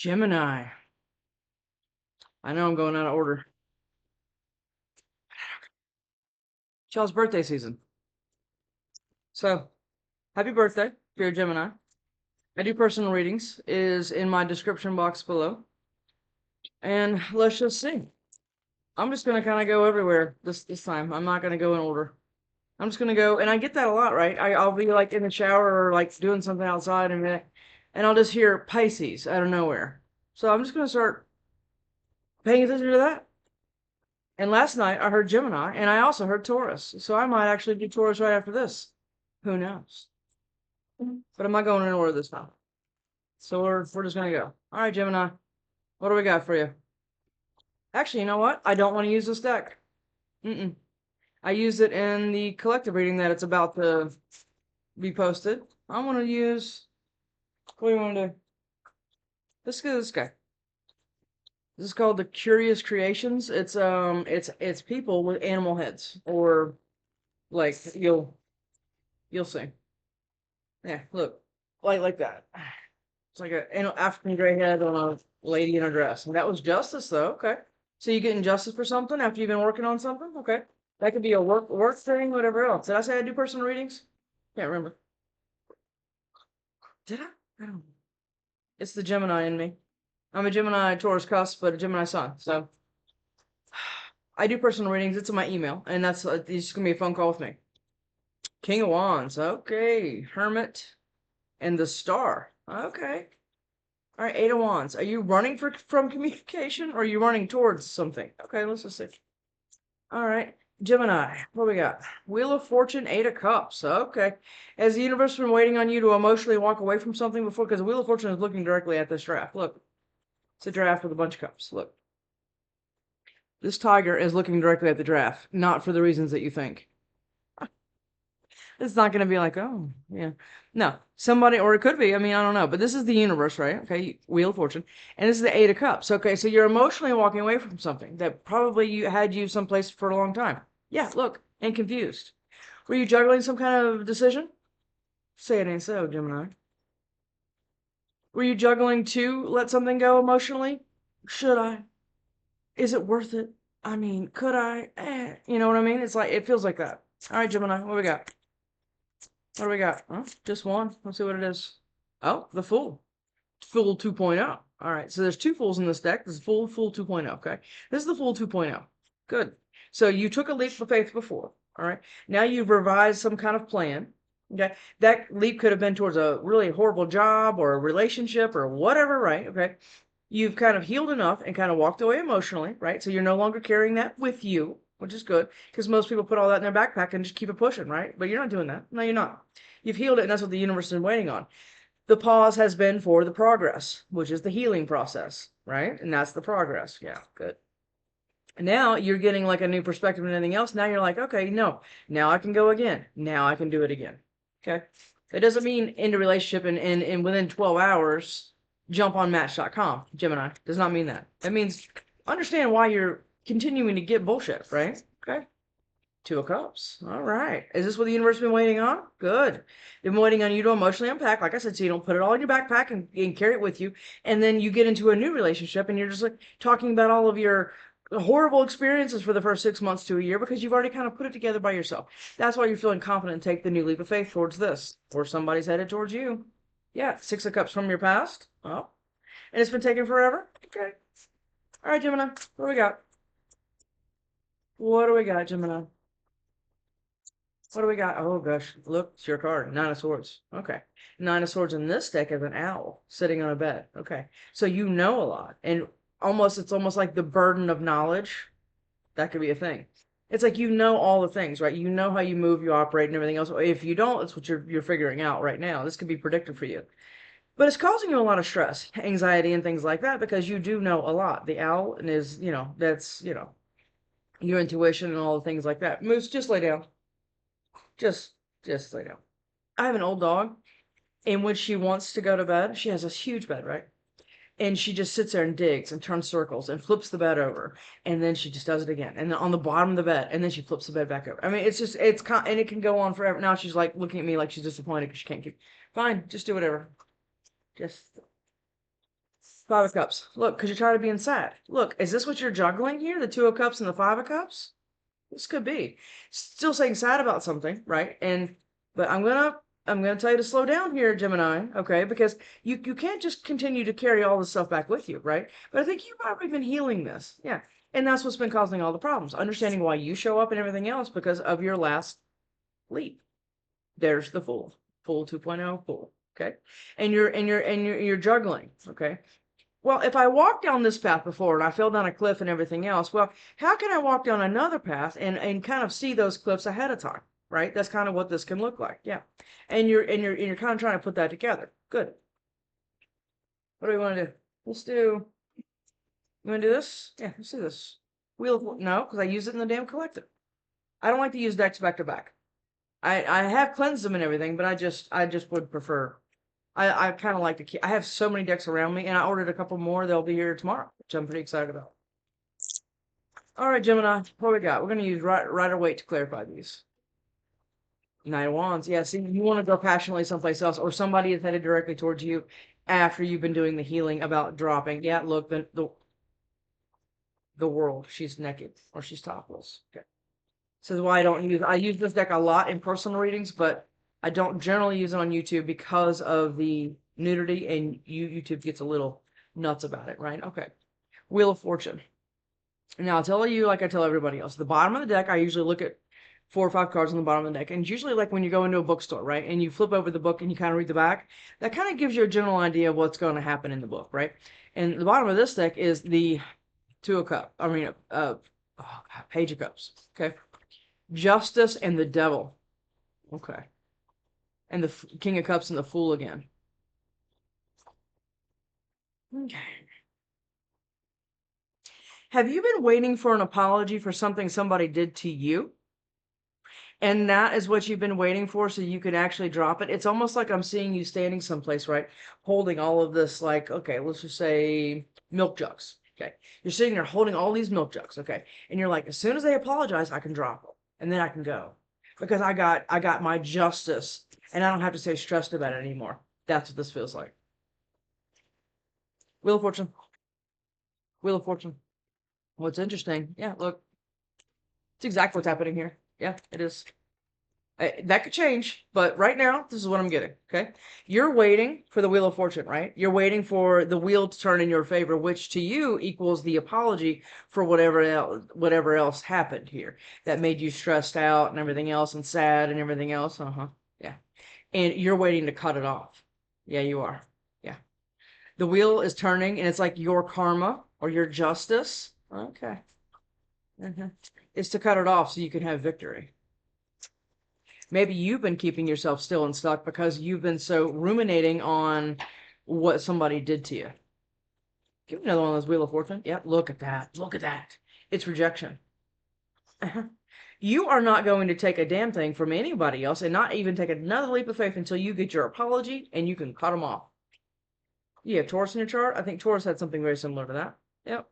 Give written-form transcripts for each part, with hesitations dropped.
Gemini. I know I'm going out of order. Y'all's birthday season. So, happy birthday if you're a Gemini. I do personal readings, is in my description box below. And let's just see. I'm just gonna kind of go everywhere this time. I'm not gonna go in order. I'm just gonna go, and I get that a lot, right? I'll be like in the shower or like doing something outside and I'll just hear Pisces out of nowhere. So I'm just gonna start paying attention to that. And last night I heard Gemini, and I also heard Taurus. So I might actually do Taurus right after this. Who knows? But I'm not going in order this time. So we're just gonna go. All right, Gemini. What do we got for you? Actually, you know what? I don't want to use this deck. I used it in the collective reading that it's about to be posted. I want to use. What do you want to do? Let's go this guy. This is called the Curious Creations. It's people with animal heads, or like you'll see. Yeah, look, like that. It's like an African gray head on a lady in a dress. And that was justice, though. Okay. So you getting justice for something after you've been working on something? Okay. That could be a work thing, whatever else. Did I say I do personal readings? Can't remember. Did I? I don't know. It's the Gemini in me. I'm a Gemini Taurus cusp, but a Gemini sun. So I do personal readings. It's in my email, and that's it's just gonna be a phone call with me. King of Wands. Okay. Hermit and the Star. Okay. All right, Eight of Wands. Are you running from communication, or are you running towards something? Okay, let's just see. All right, Gemini. What we got? Wheel of Fortune, Eight of Cups. Okay. Has the universe been waiting on you to emotionally walk away from something before? Because the Wheel of Fortune is looking directly at this draft. Look, it's a draft with a bunch of cups. Look. This tiger is looking directly at the draft, not for the reasons that you think. It's not going to be like, oh, yeah. No, somebody, or it could be, I mean, I don't know, but this is the universe, right? Okay, Wheel of Fortune. And this is the Eight of Cups. Okay, so you're emotionally walking away from something that probably you had you someplace for a long time. Yeah, look, and confused. Were you juggling some kind of decision? Say it ain't so, Gemini. Were you juggling to let something go emotionally? Should I? Is it worth it? I mean, could I? You know what I mean? It's like, it feels like that. All right, Gemini, what we got? What do we got? Oh, just one. Let's see what it is. Oh, the Fool. Fool 2.0. All right, so there's two Fools in this deck. This is Fool 2.0, okay? This is the Fool 2.0. Good. So you took a leap of faith before, all right? Now you've revised some kind of plan, okay? That leap could have been towards a really horrible job or a relationship or whatever, right? Okay? You've kind of healed enough and kind of walked away emotionally, right? So you're no longer carrying that with you, which is good, because most people put all that in their backpack and just keep it pushing, right? But you're not doing that. No, you're not. You've healed it, and that's what the universe is waiting on. The pause has been for the progress, which is the healing process, right? And that's the progress. Yeah, good. And now you're getting like a new perspective and anything else. Now you're like, okay, no, now I can go again. Now I can do it again. Okay. That doesn't mean end a relationship and within 12 hours, jump on Match.com, Gemini. Does not mean that. That means understand why you're continuing to get bullshit, right? Okay. Two of Cups. All right. Is this what the universe has been waiting on? Good. They've been waiting on you to emotionally unpack, like I said, so you don't put it all in your backpack and carry it with you. And then you get into a new relationship and you're just like talking about all of your horrible experiences for the first 6 months to a year because you've already kind of put it together by yourself. That's why you're feeling confident to take the new leap of faith towards this. Or somebody's headed towards you. Yeah, Six of Cups from your past. Oh. And it's been taken forever? Okay. All right, Gemini. What do we got? What do we got, Gemini? What do we got? Oh gosh, look, it's your card. Nine of Swords. Okay. Nine of Swords in this deck is an owl sitting on a bed. Okay. So you know a lot. And it's almost like the burden of knowledge. That could be a thing. It's like you know all the things, right? You know how you move, you operate, and everything else. If you don't, it's what you're figuring out right now. This could be predicted for you. But it's causing you a lot of stress, anxiety, and things like that because you do know a lot. The owl is, that's, your intuition and all the things like that. Moose, just lay down. Just just lay down. I have an old dog, and when she wants to go to bed, she has this huge bed, right? And she just sits there and digs and turns circles and flips the bed over, and then she just does it again. And then on the bottom of the bed, and then she flips the bed back over. I mean, and it can go on forever. Now she's like looking at me like she's disappointed because she can't keep. Fine, just do whatever. Just Five of Cups. Look, because you're tired of being sad. Look, is this what you're juggling here? The Two of Cups and the Five of Cups? This could be. Still saying sad about something, right? But I'm gonna tell you to slow down here, Gemini, okay? Because you can't just continue to carry all this stuff back with you, right? But I think you've probably been healing this. Yeah. And that's what's been causing all the problems. Understanding why you show up and everything else because of your last leap. There's the Fool. Fool 2.0, Fool. Okay. And you're juggling, okay? Well, if I walked down this path before and I fell down a cliff and everything else, well, how can I walk down another path and kind of see those cliffs ahead of time, right? That's kind of what this can look like. Yeah. And you're kind of trying to put that together. Good. What do we want to do? Let's do, you want to do this? Yeah, let's do this. No, because I use it in the damn collective. I don't like to use decks back to back. I have cleansed them and everything, but I just would prefer. I kind of like to keep. I have so many decks around me, and I ordered a couple more. They'll be here tomorrow, which I'm pretty excited about. All right, Gemini, what we got? We're going to use Rider-Waite to clarify these. Nine of Wands. Yeah, see, you want to go passionately someplace else, or somebody is headed directly towards you after you've been doing the healing about dropping. Yeah, look, the world. She's naked, or she's topless. Okay. This is why I use this deck a lot in personal readings, but I don't generally use it on YouTube because of the nudity, and YouTube gets a little nuts about it, right? Okay. Wheel of Fortune. Now, I'll tell you like I tell everybody else. The bottom of the deck, I usually look at 4 or 5 cards on the bottom of the deck. And it's usually like when you go into a bookstore, right? And you flip over the book and you kind of read the back. That kind of gives you a general idea of what's going to happen in the book, right? And the bottom of this deck is the Two of Cups. I mean, Page of Cups. Okay. Justice and the Devil. Okay. And the King of Cups and the Fool again. Okay. Have you been waiting for an apology for something somebody did to you? And that is what you've been waiting for so you can actually drop it. It's almost like I'm seeing you standing someplace, right? Holding all of this, like, okay, let's just say milk jugs. Okay. You're sitting there holding all these milk jugs. Okay. And you're like, as soon as they apologize, I can drop them. And then I can go. Because I got my justice. And I don't have to stay stressed about it anymore. That's what this feels like. Wheel of Fortune. Wheel of Fortune. What's interesting? Yeah, look. It's exactly what's happening here. Yeah, it is. That could change, but right now, this is what I'm getting, okay? You're waiting for the Wheel of Fortune, right? You're waiting for the wheel to turn in your favor, which to you equals the apology for whatever else happened here that made you stressed out and everything else and sad and everything else. Yeah. And you're waiting to cut it off. Yeah, you are. Yeah. The wheel is turning, and it's like your karma or your justice. Okay. Is to cut it off so you can have victory. Maybe you've been keeping yourself still and stuck because you've been so ruminating on what somebody did to you. Give me another one of those Wheel of Fortune. Yeah, look at that. Look at that. It's rejection. You are not going to take a damn thing from anybody else and not even take another leap of faith until you get your apology and you can cut them off. You have Taurus in your chart? I think Taurus had something very similar to that. Yep.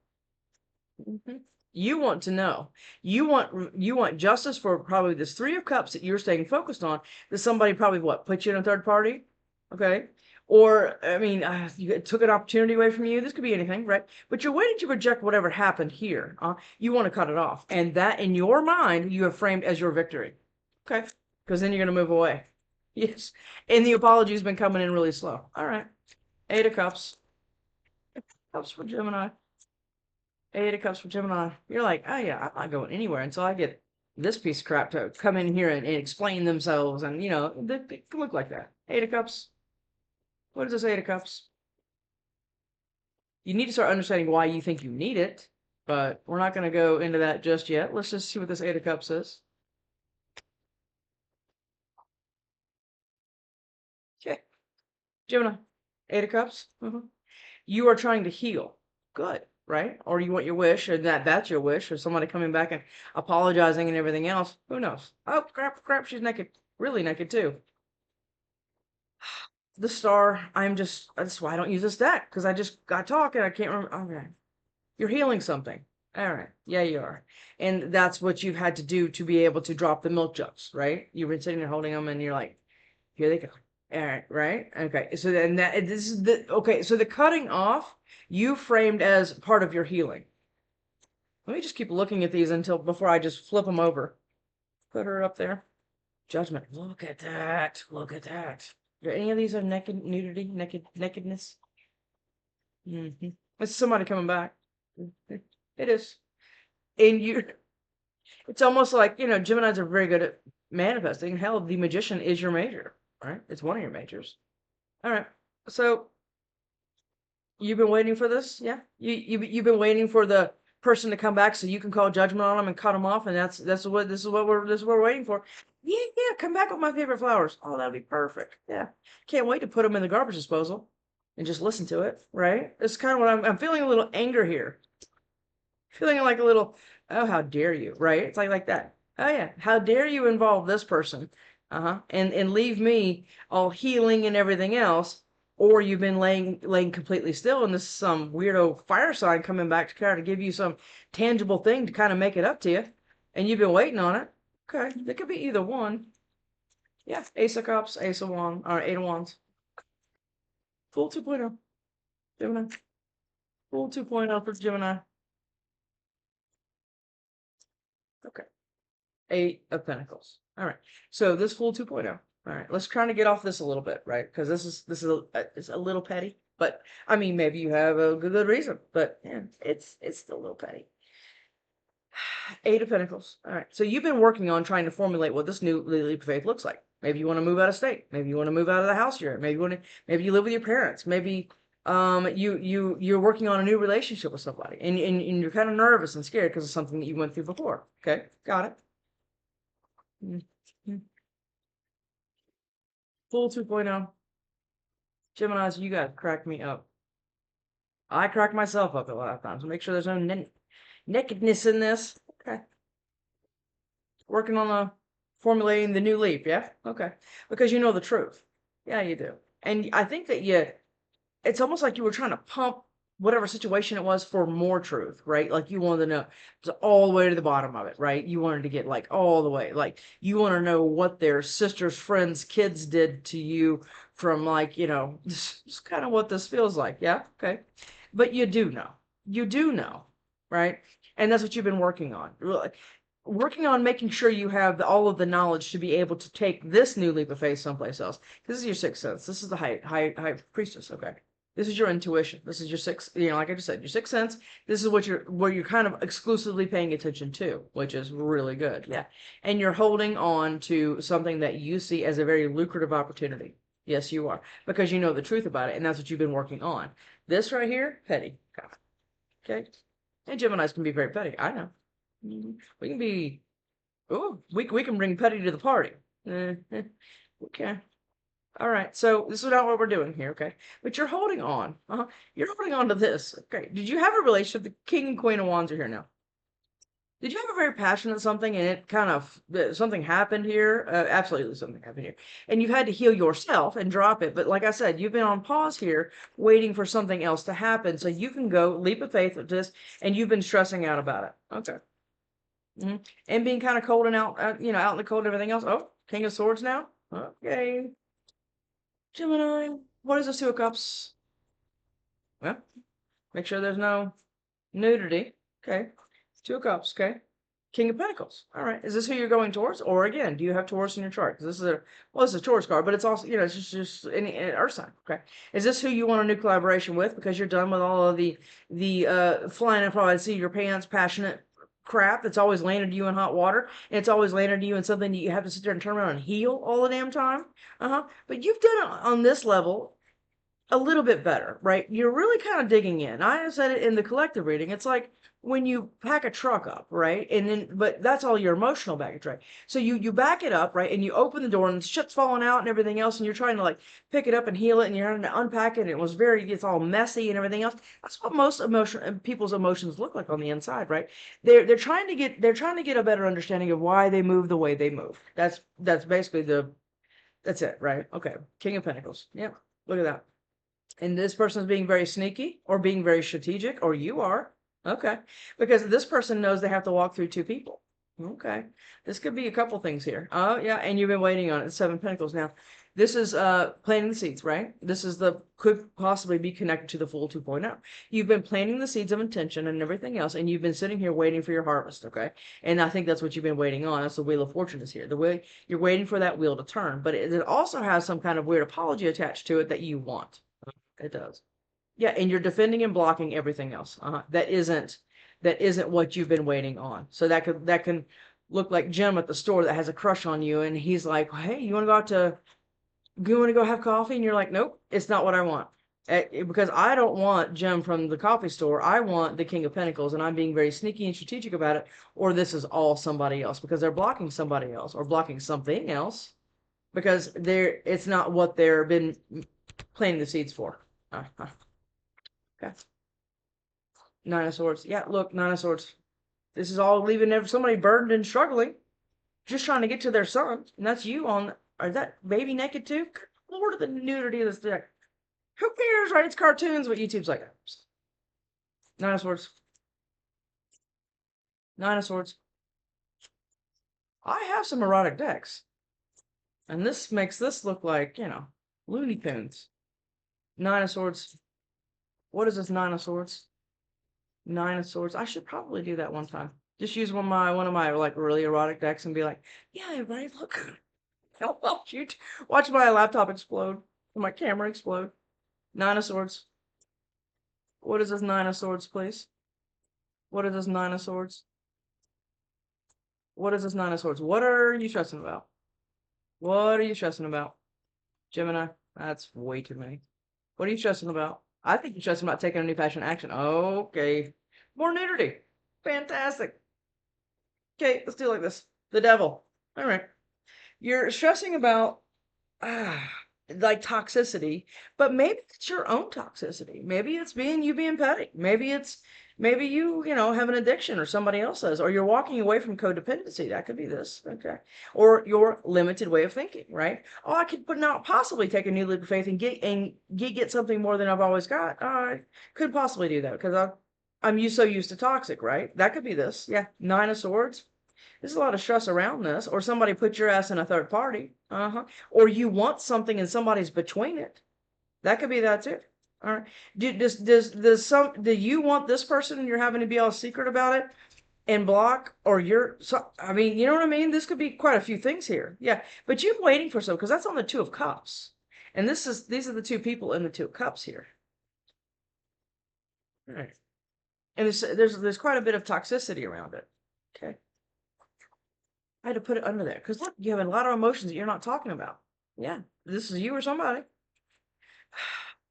You want to know. You want justice for probably this Three of Cups that you're staying focused on. That somebody probably put you in a third party, okay? Or I mean, you took an opportunity away from you. This could be anything, right? But you're waiting to reject whatever happened here. You want to cut it off, and that in your mind you have framed as your victory, okay? Because then you're going to move away. Yes, and the apology's been coming in really slow. All right, Eight of Cups. Cups for Gemini. Eight of Cups for Gemini. You're like, oh yeah, I'm not going anywhere until I get this piece of crap to come in here and explain themselves, and you know, they can look like that. Eight of Cups. What is this Eight of Cups? You need to start understanding why you think you need it, but we're not going to go into that just yet. Let's just see what this Eight of Cups is. Okay. Gemini. Eight of Cups. You are trying to heal. Good. Right? Or you want your wish, or that's your wish, or somebody coming back and apologizing and everything else. Who knows? Oh, crap, she's naked. Really naked, too. The Star, that's why I don't use this deck, because I just got talking, I can't remember. Okay. You're healing something. All right. Yeah, you are. And that's what you've had to do to be able to drop the milk jugs, right? You've been sitting there holding them, and you're like, here they go. All right, right? Okay. So then this is okay. So the cutting off you framed as part of your healing. Let me just keep looking at these before I just flip them over. Put her up there. Judgment. Look at that. Look at that. Do any of these have nudity, nakedness? Mm-hmm. It's somebody coming back. It is. And it's almost like, Geminis are very good at manifesting. Hell, the magician is your major, right? It's one of your majors. All right. So you've been waiting for this? Yeah. You've been waiting for the person to come back so you can call judgment on them and cut them off, and that's what we're waiting for. Yeah, yeah, come back with my favorite flowers. Oh, that'd be perfect. Yeah. Can't wait to put them in the garbage disposal and just listen to it, right? It's kind of what I'm feeling a little anger here. Feeling like a little, oh, how dare you, right? It's like that. Oh yeah, how dare you involve this person, and leave me all healing and everything else, or you've been laying completely still, and this is some weirdo fire sign coming back to try to give you some tangible thing to kind of make it up to you, and you've been waiting on it. Okay, it could be either one. Yeah, Ace of Cups, Ace of Wands, or Eight of Wands. Full 2.0, Gemini. Full 2.0 for Gemini. Okay. Eight of Pentacles. All right. So this full 2.0. All right. Let's try to get off this a little bit, right? Because it's a little petty. But I mean, maybe you have a good reason. But yeah, it's still a little petty. Eight of Pentacles. All right. So you've been working on trying to formulate what this new leap of faith looks like. Maybe you want to move out of state. Maybe you want to move out of the house you're in. Maybe you live with your parents. Maybe you're working on a new relationship with somebody, and you're kind of nervous and scared because of something that you went through before. Okay, got it. Mm-hmm. Full 2.0. Geminis, you guys crack me up. I crack myself up a lot of times. Make sure there's no nakedness in this. Okay. Working on formulating the new leap, yeah? Okay. Because you know the truth. Yeah, you do. And I think that it's almost like you were trying to pump whatever situation it was for more truth, right? Like you wanted to know all the way to the bottom of it, right? You wanted to get like all the way, like you want to know what their sisters, friends, kids did to you from like, this is kind of what this feels like. Yeah. Okay. But you do know, right? And that's what you've been working on. Really working on making sure you have all of the knowledge to be able to take this new leap of faith someplace else. This is your sixth sense. This is the high priestess. Okay. This is your intuition. This is your sixth, like I just said, your sixth sense. This is where you're kind of exclusively paying attention to, which is really good. Yeah. And you're holding on to something that you see as a very lucrative opportunity. Yes, you are, because you know the truth about it, and that's what you've been working on. This right here, petty. Okay. And Geminis can be very petty. I know. We can be, we can bring petty to the party. Okay. All right, so this is not what we're doing here, okay? But you're holding on. You're holding on to this. Okay. Did you have a relationship? The King and Queen of Wands are here now. Did you have a very passionate something and it kind of something happened here? Absolutely, something happened here, and you had to heal yourself and drop it. But like I said, you've been on pause here, waiting for something else to happen so you can go leap of faith with this, and you've been stressing out about it. Okay. And being kind of cold and out, out in the cold and everything else. Oh, King of Swords now. Okay. Gemini, what is this Two of Cups? Well, make sure there's no nudity. Okay. Two of Cups. Okay. King of Pentacles. All right. Is this who you're going towards? Or again, do you have Taurus in your chart? Because this is a Taurus card, but it's also, it's just any Earth sign. Okay. Is this who you want a new collaboration with? Because you're done with all of the flying up I see your pants, passionate crap that's always landed you in hot water, and it's always landed you in something that you have to sit there and turn around and heal all the damn time. But you've done it on this level a little bit better, right? You're really kind of digging in. I said it in the collective reading. It's like when you pack a truck up, right? And then, but that's all your emotional baggage, right? So you back it up, right? And you open the door and shit's falling out and everything else, and you're trying to like pick it up and heal it, and you're trying to unpack it, and it's all messy and everything else. That's what most people's emotions look like on the inside, right? They're trying to get a better understanding of why they move the way they move. That's basically that's it, right? Okay. King of Pentacles. Yep. Look at that. And this person is being very sneaky or being very strategic, or you are. Okay. Because this person knows they have to walk through two people. Okay. This could be a couple things here. Oh, yeah. And you've been waiting on it. Seven Pentacles. Now, This is planting the seeds, right? This is could possibly be connected to the full 2.0. You've been planting the seeds of intention and everything else, and you've been sitting here waiting for your harvest, okay? And I think that's what you've been waiting on. That's the Wheel of Fortune is here. The way you're waiting for that wheel to turn, but it also has some kind of weird apology attached to it that you want. It does. Yeah, and you're defending and blocking everything else. That isn't what you've been waiting on. So that can look like Jim at the store that has a crush on you, and he's like, "Hey, you want to go out to you want to go have coffee?" And you're like, "Nope, it's not what I want." Because I don't want Jim from the coffee store. I want the King of Pentacles, and I'm being very sneaky and strategic about it. Or this is all somebody else because they're blocking somebody else or blocking something else because it's not what they're been planting the seeds for. Okay. Nine of Swords. Yeah, look, Nine of Swords. This is all leaving somebody burdened and struggling, just trying to get to their son. And that's you on, or that baby naked too? Lord of the nudity of this deck. Who cares, right? It's cartoons, but YouTube's like, Nine of Swords. Nine of Swords. I have some erotic decks. And this makes this look like, Looney Tunes. Nine of Swords. What is this Nine of Swords? Nine of Swords. I should probably do that one time. Just use one of my like really erotic decks and be like, yeah, right, look. I'll shoot. Watch my laptop explode. Or my camera explode. Nine of Swords. What is this Nine of Swords, please? What is this Nine of Swords? What is this Nine of Swords? What are you stressing about? What are you stressing about? Gemini? That's way too many. What are you stressing about? I think you're stressing about taking a new passion action. Okay. More nudity. Fantastic. Okay, let's do it like this. The devil. All right. You're stressing about like toxicity, but maybe it's your own toxicity. Maybe it's you being petty. Maybe you have an addiction or somebody else does, or you're walking away from codependency. That could be this, okay? Or your limited way of thinking, right? Oh, I could not possibly take a new leap of faith and get something more than I've always got. I could possibly do that because I'm so used to toxic, right? That could be this. Yeah, Nine of Swords. There's a lot of stress around this, or somebody put your ass in a third party. Or you want something and somebody's between it. That could be that too. All right. Do you want this person and you're having to be all secret about it and block, or I mean, you know what I mean? This could be quite a few things here. Yeah. But you're waiting for some because that's on the Two of Cups. And these are the two people in the Two of Cups here. All right. And there's quite a bit of toxicity around it. Okay. I had to put it under there because look, you have a lot of emotions that you're not talking about. Yeah, this is you or somebody.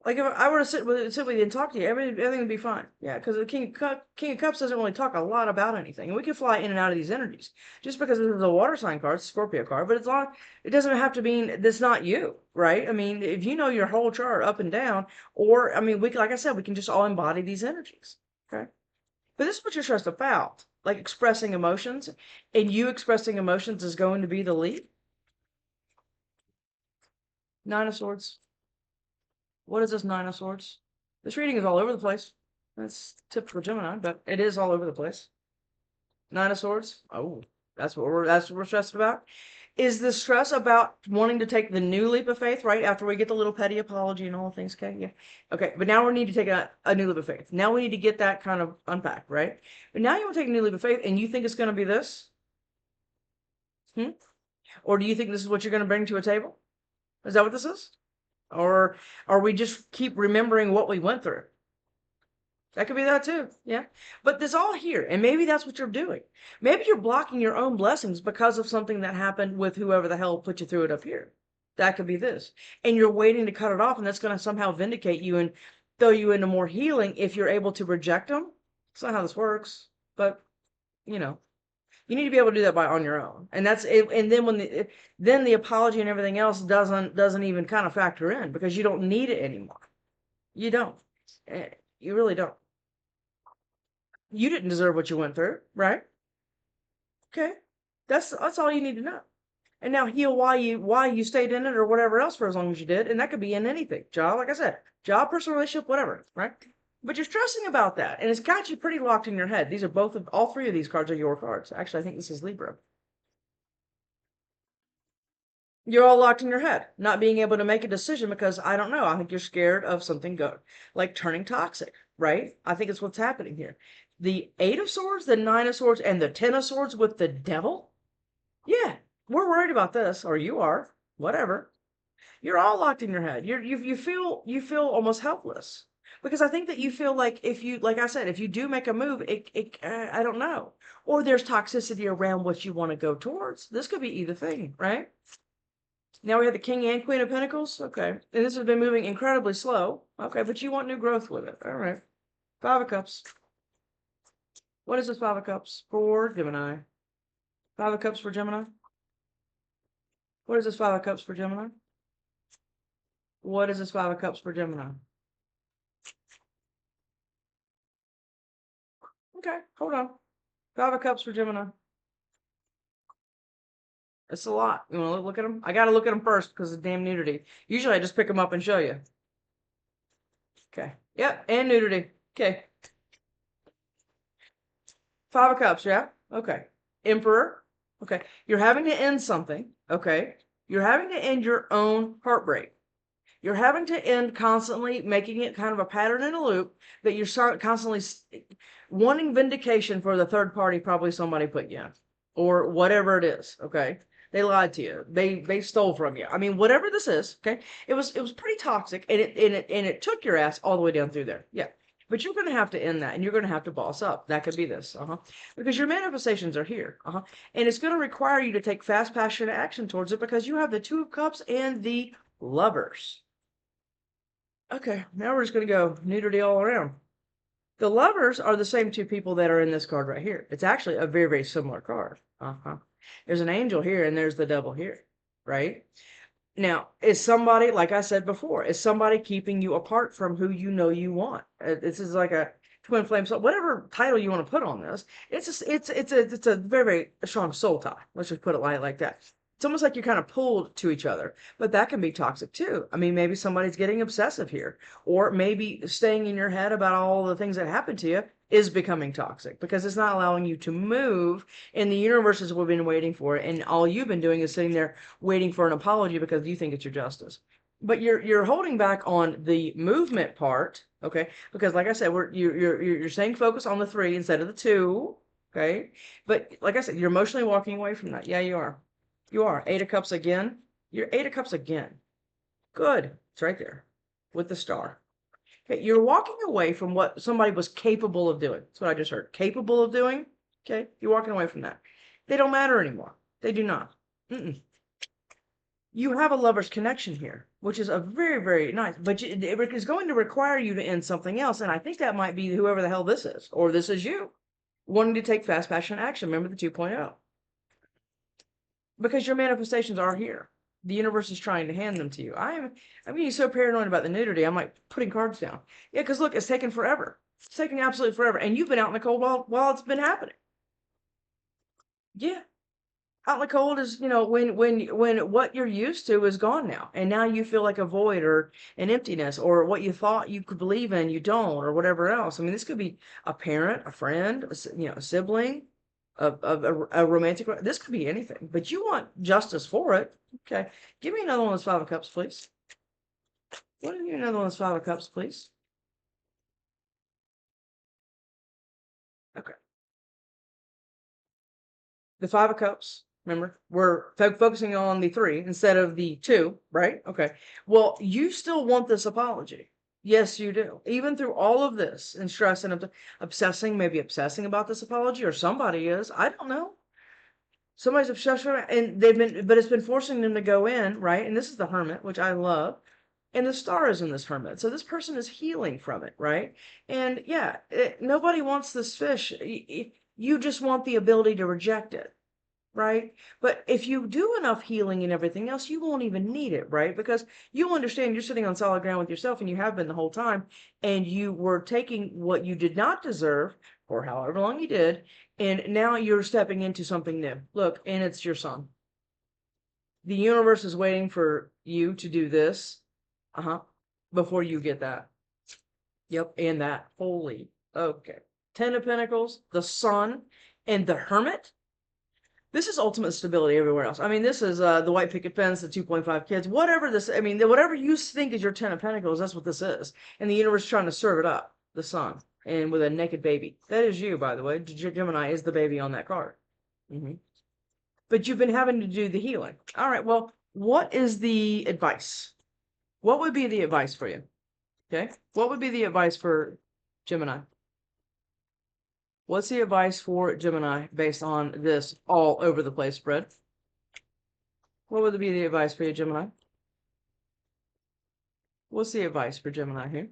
Like if I were to sit with you and talk to you, everything would be fine. Yeah, because the King of Cups doesn't really talk a lot about anything, and we can fly in and out of these energies. Just because this is a water sign card, it's a Scorpio card, but it doesn't have to mean that's not you, right? I mean, if you know your whole chart up and down, or I mean, like I said, we can just all embody these energies. Okay. But this is what you're stressed about, like expressing emotions, and you expressing emotions is going to be the lead. Nine of Swords. What is this Nine of Swords? This reading is all over the place. That's typical Gemini, but it is all over the place. Nine of Swords. Oh, that's what we're stressed about. Is the stress about wanting to take the new leap of faith, right? After we get the little petty apology and all things, okay? Yeah. Okay, but now we need to take a new leap of faith. Now we need to get that kind of unpacked, right? But now you want to take a new leap of faith and you think it's going to be this? Or do you think this is what you're going to bring to a table? Is that what this is? Or we just keep remembering what we went through? That could be that too. Yeah. But this all here, and maybe that's what you're doing. Maybe you're blocking your own blessings because of something that happened with whoever the hell put you through it up here. That could be this. And you're waiting to cut it off, and that's going to somehow vindicate you and throw you into more healing if you're able to reject them. That's not how this works. But, you need to be able to do that on your own. And that's it. And then then the apology and everything else doesn't even kind of factor in because you don't need it anymore. You don't. You really don't. You didn't deserve what you went through, right? Okay. That's all you need to know. And now heal why you stayed in it or whatever else for as long as you did. And that could be in anything. Job, like I said, job, personal relationship, whatever, right? But you're stressing about that. And it's got you pretty locked in your head. These are all three of these cards are your cards. Actually, I think this is Libra. You're all locked in your head, not being able to make a decision because I don't know. I think you're scared of something like turning toxic, right? I think it's what's happening here. The Eight of Swords, the Nine of Swords, and the Ten of Swords with the Devil. Yeah, we're worried about this, or you are, whatever. You're all locked in your head. You feel almost helpless because I think that you feel like if you, like I said, if you do make a move, I don't know, or there's toxicity around what you want to go towards. This could be either thing, right? Now we have the King and Queen of Pentacles. Okay. And this has been moving incredibly slow. Okay, but you want new growth with it. All right. Five of Cups. What is this Five of Cups for Gemini? Five of Cups for Gemini? What is this Five of Cups for Gemini? What is this Five of Cups for Gemini? Okay, hold on. Five of Cups for Gemini. It's a lot. You want to look at them? I got to look at them first because of damn nudity. Usually I just pick them up and show you. Okay. Yep, and nudity. Okay. Five of Cups, yeah? Okay. Emperor. Okay. You're having to end something. Okay. You're having to end your own heartbreak. You're having to end constantly making it kind of a pattern in a loop that you're constantly wanting vindication for the third party, probably somebody put you in, or whatever it is. Okay. They lied to you. They stole from you. I mean, whatever this is, okay. It was pretty toxic, and it took your ass all the way down through there. Yeah. But you're going to have to end that, and you're going to have to boss up. That could be this, because your manifestations are here, and it's going to require you to take fast, passionate action towards it because you have the Two of Cups and the Lovers. Okay, now we're just going to go nudity all around. The Lovers are the same two people that are in this card right here. It's actually a very, very similar card. There's an angel here, and there's the devil here, right? Now, is somebody, like I said before, is somebody keeping you apart from who you know you want? This is like a twin flame soul, whatever title you want to put on this. It's a very, very strong soul tie. Let's just put it like that. It's almost like you're kind of pulled to each other, but that can be toxic too. I mean, maybe somebody's getting obsessive here, or maybe staying in your head about all the things that happened to you is becoming toxic because it's not allowing you to move in the universe as we've been waiting for. And all you've been doing is sitting there waiting for an apology because you think it's your justice. But you're holding back on the movement part, okay? Because like I said, you're staying focused on the three instead of the two, okay? But like I said, you're emotionally walking away from that. Yeah, you are. You are. Eight of Cups again. You're Eight of Cups again. Good. It's right there with the star. Okay, you're walking away from what somebody was capable of doing. That's what I just heard. Capable of doing. Okay, you're walking away from that. They don't matter anymore. They do not. You have a lover's connection here, which is a very, very nice, but it is going to require you to end something else. And I think that might be whoever the hell this is, or this is you wanting to take fast, passionate action. Remember the 2.0. Because your manifestations are here. The universe is trying to hand them to you. I'm getting so paranoid about the nudity. I'm like putting cards down. Yeah, because look, it's taken forever. It's taking absolutely forever, and you've been out in the cold while it's been happening. Yeah, out in the cold is when what you're used to is gone now, and now you feel like a void or an emptiness, or what you thought you could believe in you don't, or whatever else. I mean, this could be a parent, a friend, a sibling, a romantic. This could be anything, but you want justice for it. Okay, give me another one of those Five of Cups, please. What is another one of those Five of Cups, please? Okay, the Five of Cups. Remember, we're focusing on the three instead of the two, right? Okay. Well, you still want this apology. Yes, you do. Even through all of this and stress and obsessing, maybe obsessing about this apology, or somebody is. I don't know. Somebody's obsessed with it, and but it's been forcing them to go in, right? And this is the Hermit, which I love. And the star is in this Hermit. So this person is healing from it, right? And yeah, nobody wants this fish. You just want the ability to reject it, right? But if you do enough healing and everything else, you won't even need it, right? Because you understand you're sitting on solid ground with yourself, and you have been the whole time, and you were taking what you did not deserve for however long you did, and now you're stepping into something new. Look, and it's your son. The universe is waiting for you to do this, before you get that. Yep, and that. Holy, okay. Ten of Pentacles, the Sun, and the Hermit. This is ultimate stability everywhere else. I mean, this is the white picket fence, the 2.5 kids, whatever this, I mean, whatever you think is your 10 of pentacles, that's what this is. And the universe is trying to serve it up, the sun, and with a naked baby. That is you, by the way. Gemini is the baby on that card. But you've been having to do the healing. All right, well, what is the advice? What would be the advice for you? Okay, what would be the advice for Gemini? What's the advice for Gemini based on this all over the place spread? What would be the advice for you, Gemini? What's the advice for Gemini here?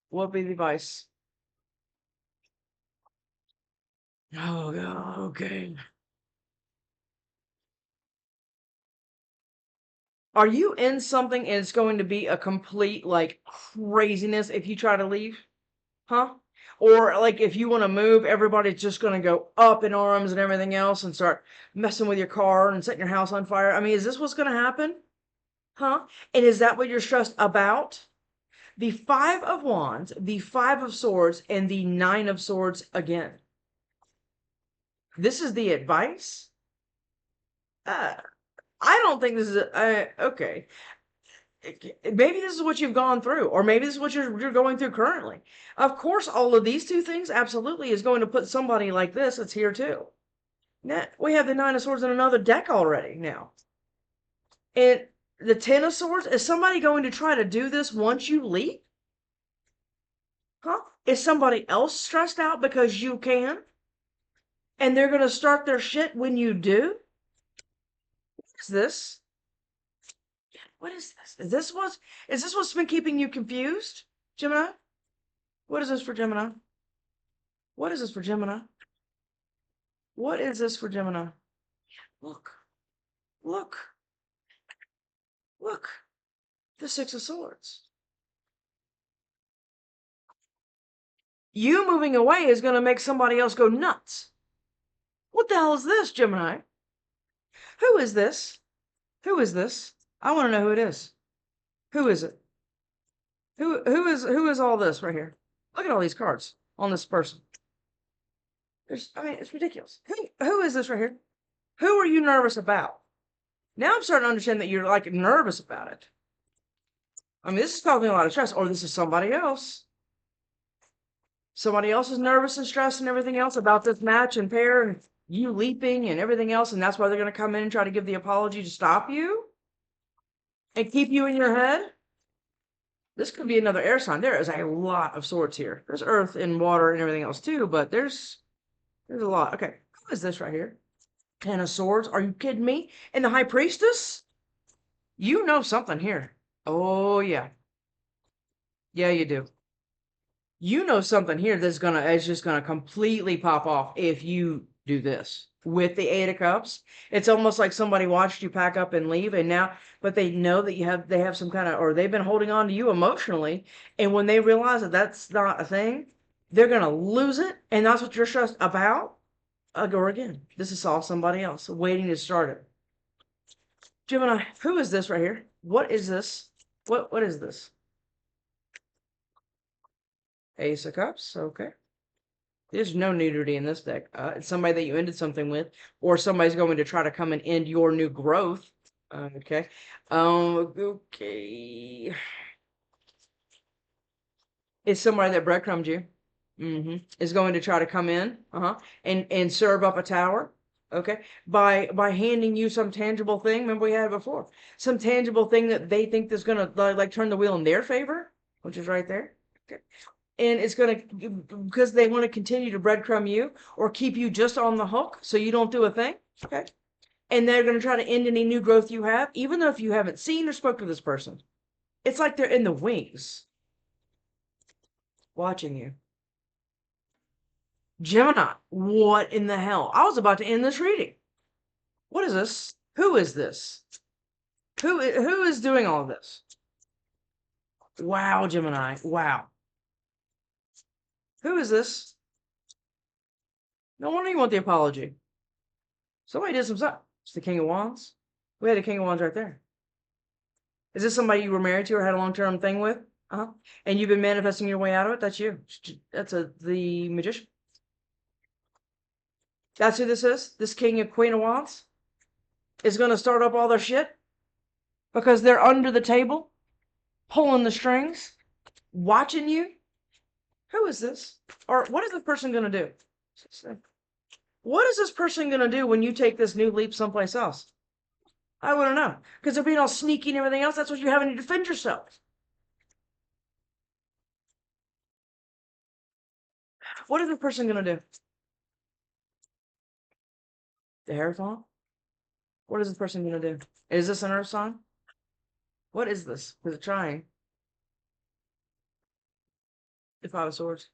What would be the advice? Oh, God, okay. Are you in something and it's going to be a complete, like, craziness if you try to leave? Huh? Or, like, if you want to move, everybody's just going to go up in arms and everything else and start messing with your car and setting your house on fire? I mean, is this what's going to happen? Huh? And is that what you're stressed about? The Five of Wands, the Five of Swords, and the Nine of Swords again. This is the advice? I don't think this is okay. Maybe this is what you've gone through, or maybe this is what you're going through currently. Of course, all of these two things absolutely is going to put somebody like this that's here too. Now, we have the Nine of Swords in another deck already now. And the Ten of Swords, is somebody going to try to do this once you leave? Huh? Is somebody else stressed out because you can? And they're going to start their shit when you do? What is this? What is this? Is this what's been keeping you confused, Gemini? What is this for Gemini? What is this for Gemini? What is this for Gemini? Look. Look. Look. The Six of Swords. You moving away is going to make somebody else go nuts. What the hell is this, Gemini? Who is this? Who is this? I want to know who it is. Who is it? Who is all this right here? Look at all these cards on this person. I mean, it's ridiculous. Who is this right here? Who are you nervous about? Now I'm starting to understand that you're like nervous about it. I mean, this is causing a lot of stress, or this is somebody else. Somebody else is nervous and stressed and everything else about this match and pair and you leaping and everything else, and that's why they're going to come in and try to give the apology to stop you and keep you in your head. This could be another air sign. There is a lot of swords here. There's earth and water and everything else too, but there's a lot. Okay, who is this right here? Ten of Swords. Are you kidding me? And the High Priestess? You know something here. Oh, yeah. Yeah, you do. You know something here that's it's just gonna completely pop off if you do this with the Eight of Cups. It's almost like somebody watched you pack up and leave, and now, but they know that they have some kind of, or they've been holding on to you emotionally, and when they realize that that's not a thing, they're gonna lose it, and that's what you're stressed about. Or again, this is all somebody else waiting to start it. Gemini, who is this right here? What is this? What is this? Ace of Cups. Okay. There's no nudity in this deck. It's somebody that you ended something with, or somebody's going to try to come and end your new growth. Okay. Okay. It's somebody that breadcrumbed you. Is going to try to come in, and serve up a tower, okay, by handing you some tangible thing. Remember we had it before, some tangible thing that they think is gonna like turn the wheel in their favor, which is right there, okay, and it's gonna, because they want to continue to breadcrumb you or keep you just on the hook so you don't do a thing, okay, and they're gonna try to end any new growth you have, even though if you haven't seen or spoke to this person, it's like they're in the wings, watching you. Gemini, what in the hell? I was about to end this reading. What is this? Who is this? Who is doing all of this? Wow, Gemini. Wow. Who is this? No wonder you want the apology. Somebody did some stuff. It's the King of Wands. We had a King of Wands right there. Is this somebody you were married to or had a long-term thing with? And you've been manifesting your way out of it? That's you. That's the Magician. That's who this is? This King and Queen of Wands is going to start up all their shit because they're under the table, pulling the strings, watching you. Who is this? Or what is this person going to do? What is this person going to do when you take this new leap someplace else? I wouldn't know. Because they're being all sneaky and everything else. That's what you're having to defend yourself. What is this person going to do? The Hierophant? What is this person going to do? Is this an earth sign? What is this? Is it trying? The Five of Swords.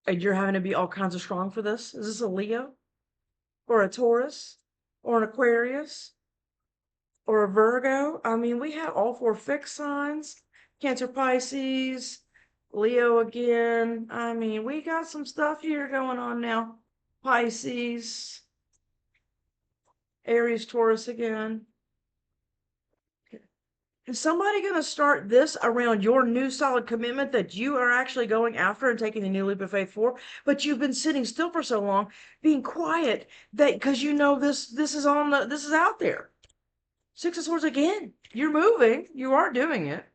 And you're having to be all kinds of strong for this? Is this a Leo? Or a Taurus? Or an Aquarius? Or a Virgo? I mean, we have all four fixed signs. Cancer, Pisces, Leo again. I mean, we got some stuff here going on now. Pisces, Aries, Taurus again. Is somebody going to start this around your new solid commitment that you are actually going after and taking the new leap of faith for? But you've been sitting still for so long, being quiet, that because you know this is out there. Six of Swords again. You're moving. You are doing it.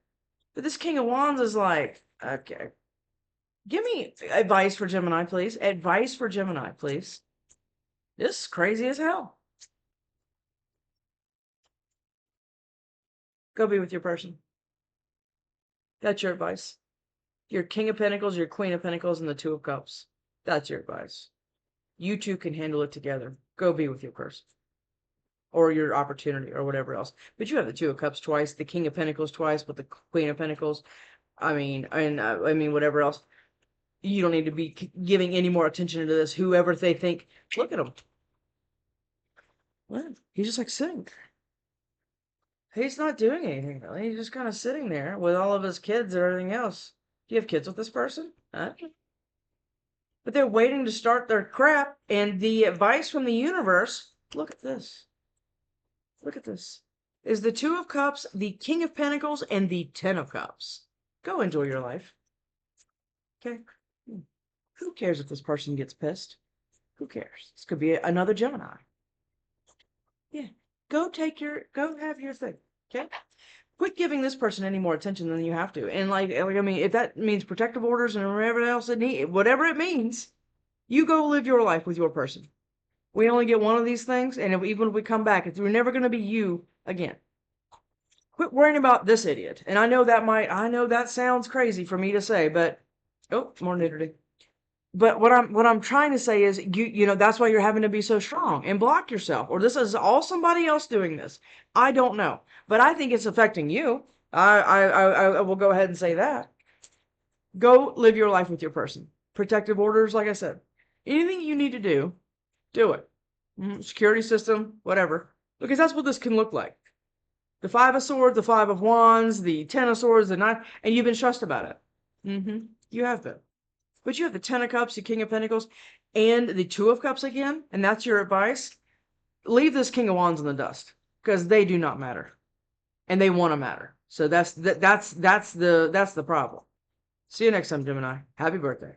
But this King of Wands is like, okay. Give me advice for Gemini, please. Advice for Gemini, please. This is crazy as hell. Go be with your person. That's your advice. Your King of Pentacles, your Queen of Pentacles, and the Two of Cups. That's your advice. You two can handle it together. Go be with your person. Or your opportunity, or whatever else. But you have the Two of Cups twice, the King of Pentacles twice, but the Queen of Pentacles. I mean, whatever else. You don't need to be giving any more attention to this. Whoever they think, look at him. Well, he's just like sitting there. He's not doing anything really. He's just kind of sitting there with all of his kids and everything else. Do you have kids with this person? Huh? But they're waiting to start their crap, and the advice from the universe, look at this. Look at this. Is the Two of Cups, the King of Pentacles, and the Ten of Cups. Go enjoy your life. Okay? Who cares if this person gets pissed? Who cares? This could be another Gemini. Yeah. Go have your thing. Okay? Quit giving this person any more attention than you have to. And I mean, if that means protective orders and whatever else whatever it means, you go live your life with your person. We only get one of these things, and even if we come back, we're never going to be you again. Quit worrying about this idiot. And I know that sounds crazy for me to say, but oh, more nudity. But what I'm trying to say is you know that's why you're having to be so strong and block yourself, or this is all somebody else doing this. I don't know, but I think it's affecting you. I will go ahead and say that. Go live your life with your person. Protective orders, like I said, anything you need to do it. Security system, whatever, because that's what this can look like. The Five of Swords, the Five of Wands, the Ten of Swords, the Nine, and you've been stressed about it. You have been. But you have the Ten of Cups, the King of Pentacles, and the Two of Cups again, and that's your advice. Leave this King of Wands in the dust, because they do not matter, and they want to matter. So that's the problem. See you next time, Gemini. Happy birthday.